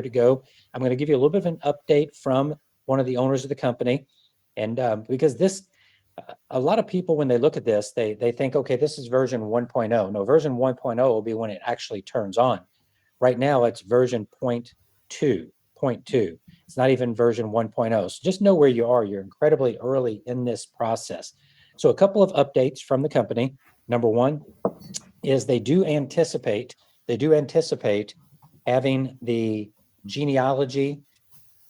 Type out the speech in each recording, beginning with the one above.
to go. I'm going to give you a little bit of an update from one of the owners of the company. And because a lot of people, when they look at this, they think, okay, this is version 1.0. No, version 1.0 will be when it actually turns on. Right now, it's version 0.2. It's not even version 1.0. So just know where you are. You're incredibly early in this process. So a couple of updates from the company. Number one is they do anticipate having the genealogy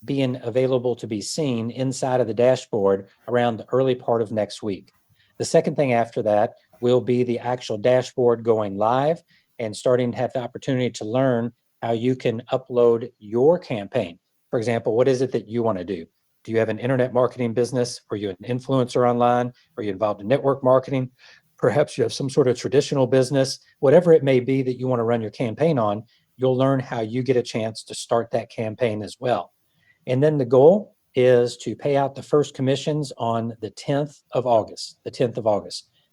being available to be seen inside of the dashboard around the early part of next week. The second thing after that will be the actual dashboard going live and starting to have the opportunity to learn how you can upload your campaign. For example, what is it that you want to do? Do you have an internet marketing business? Are you an influencer online? Are you involved in network marketing? Perhaps you have some sort of traditional business. Whatever it may be that you want to run your campaign on, you'll learn how you get a chance to start that campaign as well. And then the goal is to pay out the first commissions on the 10th of August,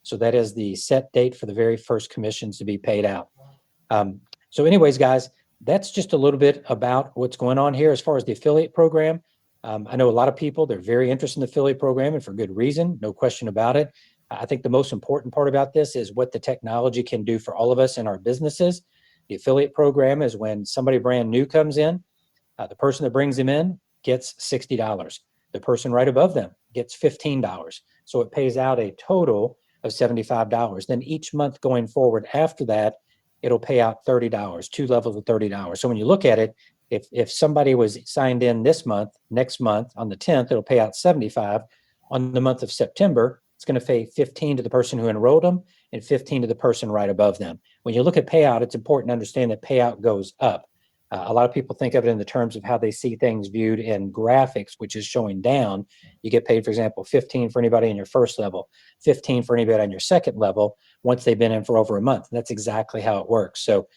So that is the set date for the very first commissions to be paid out. So anyways, guys, that's just a little bit about what's going on here as far as the affiliate program. I know a lot of people, they're very interested in the affiliate program, and for good reason, no question about it. I think the most important part about this is what the technology can do for all of us in our businesses. The affiliate program is when somebody brand new comes in, the person that brings them in gets $60. The person right above them gets $15. So it pays out a total of $75. Then each month going forward after that, it'll pay out $30, two levels of $30. So when you look at it, if somebody was signed in this month, next month on the 10th, it'll pay out 75. On the month of September, it's going to pay 15 to the person who enrolled them and 15 to the person right above them. When you look at payout, it's important to understand that payout goes up. A lot of people think of it in the terms of how they see things viewed in graphics, which is showing down. You get paid, for example, 15 for anybody in your first level, 15 for anybody on your second level once they've been in for over a month. And that's exactly how it works. So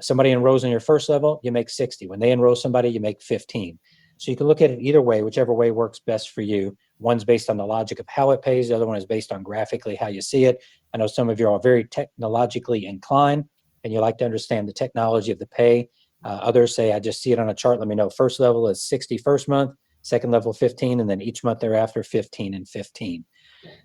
somebody enrolls in your first level, you make 60. When they enroll somebody, you make 15. So you can look at it either way, whichever way works best for you. One's based on the logic of how it pays. The other one is based on graphically how you see it. I know some of you are very technologically inclined and you like to understand the technology of the pay. Others say, I just see it on a chart. Let me know. First level is 60 first month, second level 15, and then each month thereafter 15 and 15.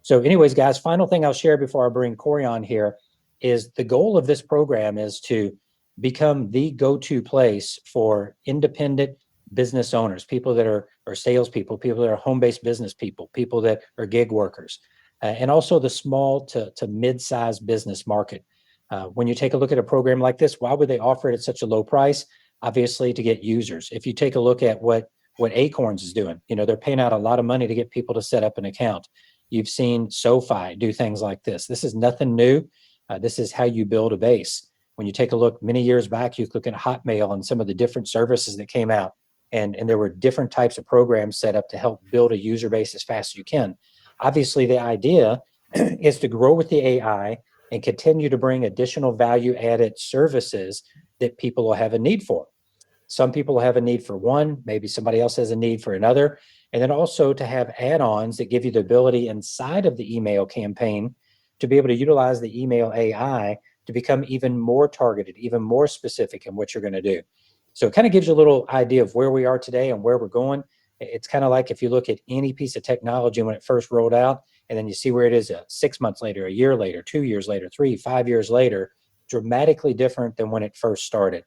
So anyways, guys, final thing I'll share before I bring Corey on here is the goal of this program is to become the go-to place for independent business owners, people that are salespeople, people that are home-based business people, people that are gig workers, and also the small to mid-sized business market. When you take a look at a program like this, why would they offer it at such a low price? Obviously, to get users. If you take a look at what Acorns is doing, they're paying out a lot of money to get people to set up an account. You've seen SoFi do things like this. This is nothing new. This is how you build a base. When you take a look many years back, you look at Hotmail and some of the different services that came out, and there were different types of programs set up to help build a user base as fast as you can. Obviously, the idea is to grow with the AI and continue to bring additional value-added services that people will have a need for. Some people will have a need for one, maybe somebody else has a need for another. And then also to have add-ons that give you the ability inside of the email campaign to be able to utilize the email AI to become even more targeted, even more specific in what you're going to do. So it kind of gives you a little idea of where we are today and where we're going. It's kind of like if you look at any piece of technology when it first rolled out, and then you see where it is 6 months later, a year later, 2 years later, 3, 5 years later, dramatically different than when it first started.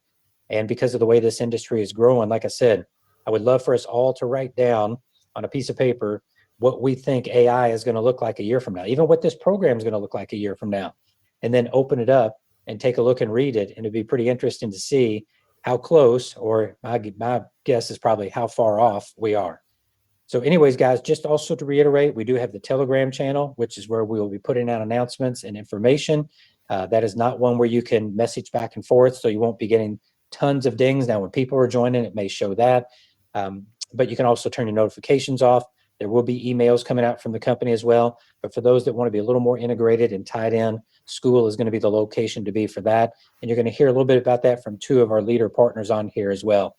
And because of the way this industry is growing, like I said, I would love for us all to write down on a piece of paper what we think AI is going to look like a year from now, even what this program is going to look like a year from now, and then open it up and take a look and read it. And it'd be pretty interesting to see how close, or my guess is probably how far off we are. So anyways, guys, just also to reiterate, we do have the Telegram channel, which is where we will be putting out announcements and information. That is not one where you can message back and forth, so you won't be getting tons of dings. Now, when people are joining, it may show that, but you can also turn your notifications off. There will be emails coming out from the company as well. But for those that want to be a little more integrated and tied in, School is going to be the location to be for that. And you're going to hear a little bit about that from two of our leader partners on here as well.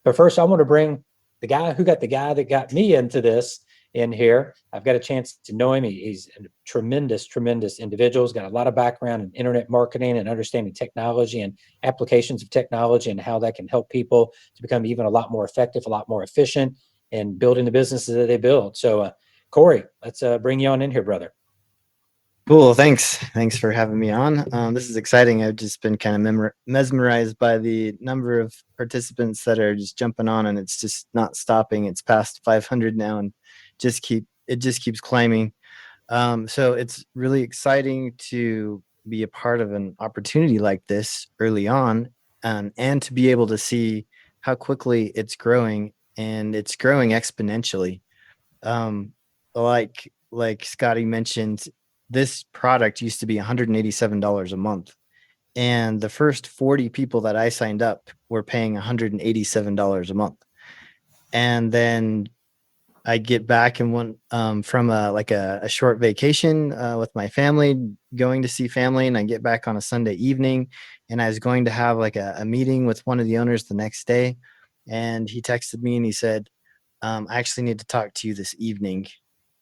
But first, I want to bring the guy that got me into this, in here. I've got a chance to know him. He's a tremendous, tremendous individual. He's got a lot of background in internet marketing and understanding technology and applications of technology and how that can help people to become even a lot more effective, a lot more efficient in building the businesses that they build. So, Corey, let's bring you on in here, brother. Cool. Thanks for having me on. This is exciting. I've just been kind of mesmerized by the number of participants that are just jumping on, and it's just not stopping. It's past 500 now, and it just keeps climbing. So it's really exciting to be a part of an opportunity like this early on, and to be able to see how quickly it's growing, and it's growing exponentially. Um, like Scotty mentioned, this product used to be $187 a month, and the first 40 people that I signed up were paying $187 a month. And then I get back and went from a short vacation with my family, going to see family, and I get back on a Sunday evening, and I was going to have like a meeting with one of the owners the next day, and he texted me and he said, I actually need to talk to you this evening.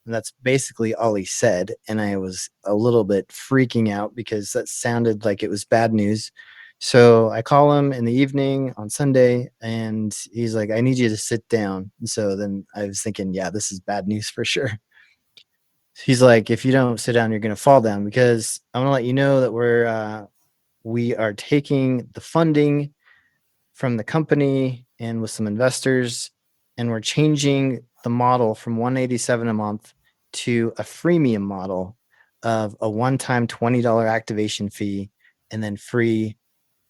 And that's basically all he said. And I was a little bit freaking out because that sounded like it was bad news. So I call him in the evening on Sunday and he's like, I need you to sit down. And so then I was thinking, yeah, this is bad news for sure. He's like, if you don't sit down, you're going to fall down, because I want to let you know that we are taking the funding from the company and with some investors, and we're changing the model from 187 a month to a freemium model of a one-time $20 activation fee and then free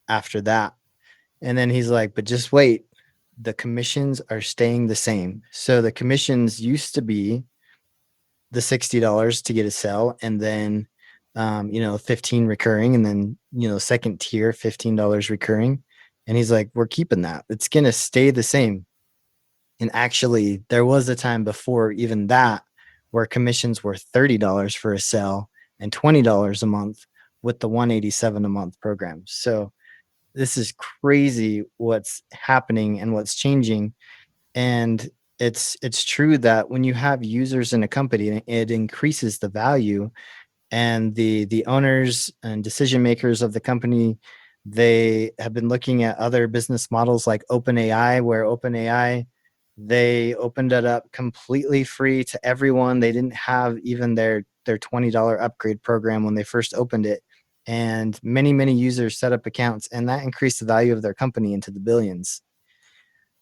after that. And then he's like, but just wait, the commissions are staying the same. So the commissions used to be the $60 to get a sell, and then 15 recurring, and then second tier $15 recurring. And he's like, we're keeping that, it's gonna stay the same. And actually there was a time before even that where commissions were $30 for a sell and $20 a month with the 187 a month program. So this is crazy what's happening and what's changing. And it's true that when you have users in a company, it increases the value, and the owners and decision makers of the company, they have been looking at other business models like OpenAI, where OpenAI, they opened it up completely free to everyone. They didn't have even their $20 upgrade program when they first opened it, and many users set up accounts, and that increased the value of their company into the billions.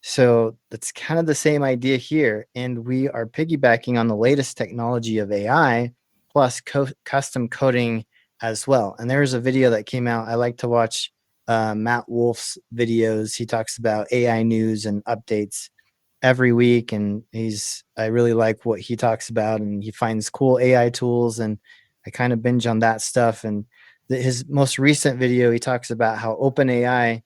So that's kind of the same idea here. And we are piggybacking on the latest technology of AI plus custom coding as well. And there's a video that came out. I like to watch Matt Wolf's videos. He talks about AI news and updates every week. And I really like what he talks about, and he finds cool AI tools. And I kind of binge on that stuff. And his most recent video, he talks about how OpenAI,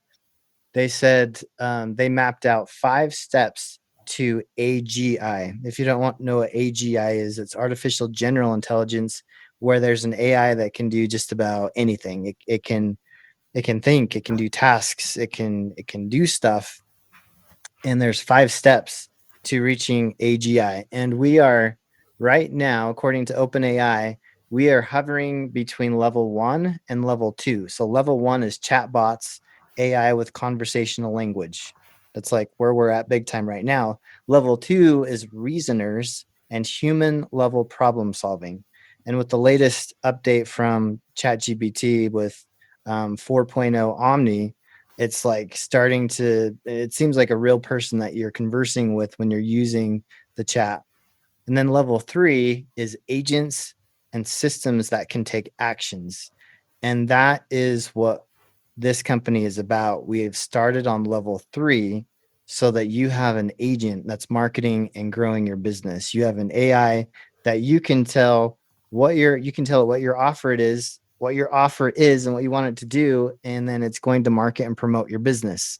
they said they mapped out 5 steps to AGI. If you don't know what AGI is, it's artificial general intelligence, where there's an AI that can do just about anything. It can think, it can do tasks, it can do stuff. And there's 5 steps to reaching AGI. And we are right now, according to OpenAI, we are hovering between level 1 and level 2. So level 1 is chatbots, AI with conversational language. That's like where we're at big time right now. Level 2 is reasoners and human level problem solving. And with the latest update from ChatGPT with 4.0 Omni, it's like it seems like a real person that you're conversing with when you're using the chat. And then level 3 is agents and systems that can take actions. And that is what this company is about. We have started on level 3 so that you have an agent that's marketing and growing your business. You have an AI that you can tell what your offer is and what you want it to do, and then it's going to market and promote your business.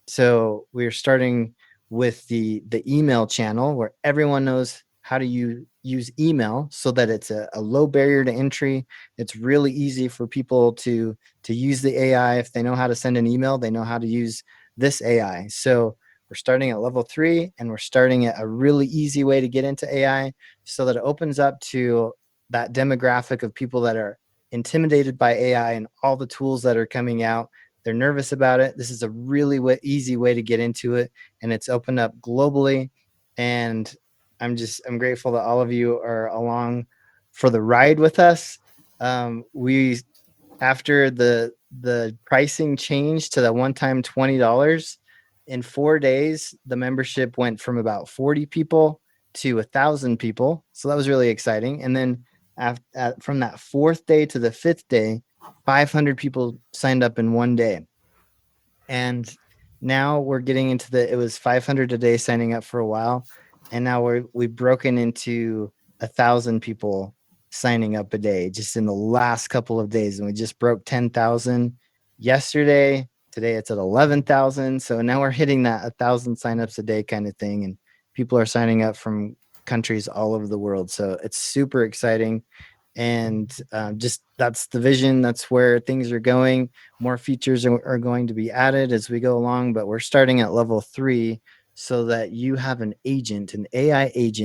So we're starting with the email channel, where everyone knows how to use email, so that it's a low barrier to entry. It's really easy for people to use the AI. If they know how to send an email, they know how to use this AI. So We're starting at level 3, and we're starting at a really easy way to get into AI so that it opens up to that demographic of people that are intimidated by AI and all the tools that are coming out. They're nervous about it. This is a really easy way to get into it, and it's opened up globally. And I'm grateful that all of you are along for the ride with us. We After the pricing changed to the one-time $20, in 4 days, the membership went from about 40 people to 1,000 people. So that was really exciting. And then from that 4th day to the 5th day, 500 people signed up in 1 day. And now we're getting into it was 500 a day signing up for a while, and now we've broken into 1,000 people signing up a day just in the last couple of days, and we just broke 10,000 yesterday. Today it's at 11,000, so now we're hitting that 1,000 signups a day kind of thing, and people are signing up from countries all over the world. So it's super exciting, and just that's the vision. That's where things are going. More features are going to be added as we go along, but we're starting at level 3 so that you have an AI agent